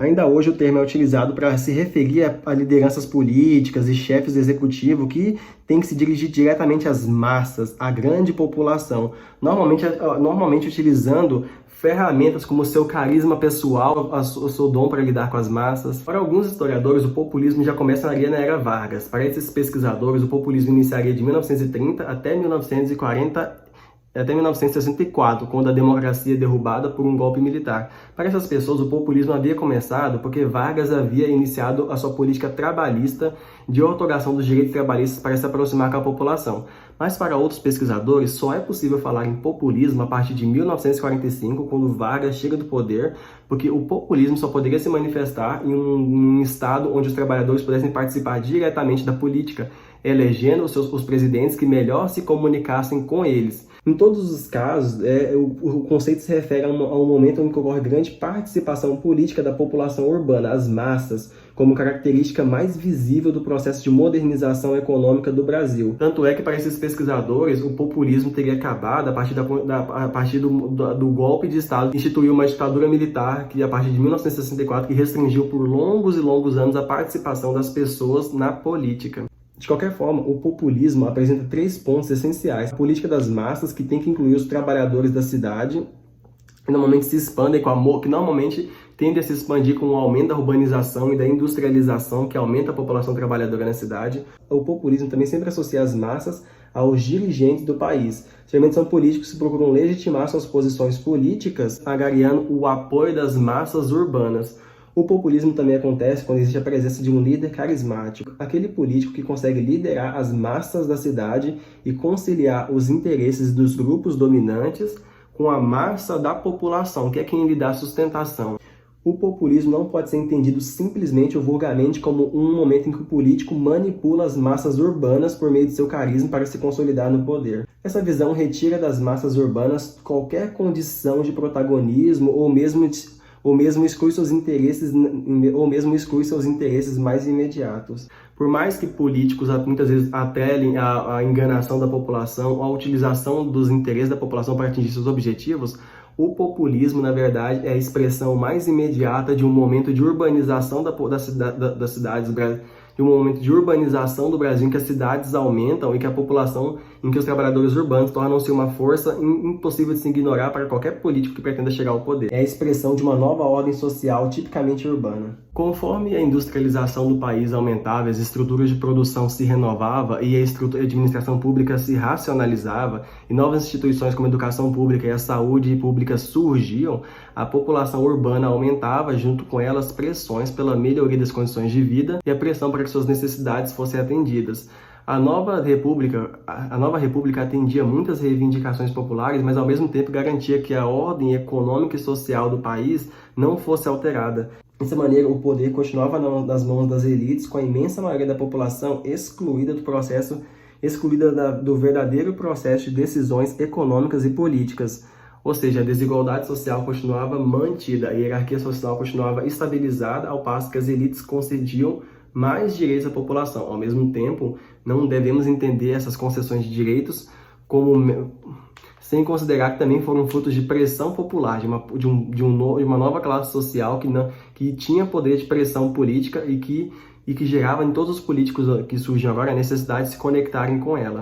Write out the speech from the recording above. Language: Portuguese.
Ainda hoje o termo é utilizado para se referir a lideranças políticas e chefes de executivo que têm que se dirigir diretamente às massas, à grande população, normalmente utilizando ferramentas como o seu carisma pessoal, o seu dom para lidar com as massas. Para alguns historiadores, o populismo já começaria na Era Vargas. Para esses pesquisadores, o populismo iniciaria de 1930 até 1940 até 1964, quando a democracia é derrubada por um golpe militar. Para essas pessoas, o populismo havia começado porque Vargas havia iniciado a sua política trabalhista de outorgação dos direitos trabalhistas para se aproximar com a população. Mas para outros pesquisadores, só é possível falar em populismo a partir de 1945, quando Vargas chega do poder, porque o populismo só poderia se manifestar em um estado onde os trabalhadores pudessem participar diretamente da política, elegendo os presidentes que melhor se comunicassem com eles. Em todos os casos, o conceito se refere a um momento em que ocorre grande participação política da população urbana, as massas, como característica mais visível do processo de modernização econômica do Brasil. Tanto é que, para esses pesquisadores, o populismo teria acabado a partir do golpe de Estado que instituiu uma ditadura militar, que a partir de 1964, que restringiu por longos e longos anos a participação das pessoas na política. De qualquer forma, o populismo apresenta 3 pontos essenciais. A política das massas, que tem que incluir os trabalhadores da cidade, que normalmente se expandem que normalmente tende a se expandir com o aumento da urbanização e da industrialização, que aumenta a população trabalhadora na cidade. O populismo também sempre associa as massas aos dirigentes do país. Geralmente são políticos que procuram legitimar suas posições políticas, angariando o apoio das massas urbanas. O populismo também acontece quando existe a presença de um líder carismático, aquele político que consegue liderar as massas da cidade e conciliar os interesses dos grupos dominantes com a massa da população, que é quem lhe dá sustentação. O populismo não pode ser entendido simplesmente ou vulgarmente como um momento em que o político manipula as massas urbanas por meio de seu carisma para se consolidar no poder. Essa visão retira das massas urbanas qualquer condição de protagonismo ou mesmo exclui seus interesses mais imediatos. Por mais que políticos muitas vezes atrelem a enganação da população, a utilização dos interesses da população para atingir seus objetivos, o populismo, na verdade, é a expressão mais imediata de um momento de urbanização das cidades, de um momento de urbanização do Brasil em que as cidades aumentam e que a população, em que os trabalhadores urbanos tornam-se uma força impossível de se ignorar para qualquer político que pretenda chegar ao poder. É a expressão de uma nova ordem social tipicamente urbana. Conforme a industrialização do país aumentava, as estruturas de produção se renovavam e a administração pública se racionalizava e novas instituições como a educação pública e a saúde pública surgiam, a população urbana aumentava, junto com elas pressões pela melhoria das condições de vida e a pressão para que suas necessidades fossem atendidas. A nova república atendia muitas reivindicações populares, mas ao mesmo tempo garantia que a ordem econômica e social do país não fosse alterada. Dessa maneira, o poder continuava nas mãos das elites, com a imensa maioria da população excluída do verdadeiro processo de decisões econômicas e políticas. Ou seja, a desigualdade social continuava mantida, a hierarquia social continuava estabilizada, ao passo que as elites concediam mais direitos à população. Ao mesmo tempo, não devemos entender essas concessões de direitos sem considerar que também foram frutos de pressão popular, de uma nova classe social que tinha poder de pressão política e que gerava em todos os políticos que surgem agora a necessidade de se conectarem com ela.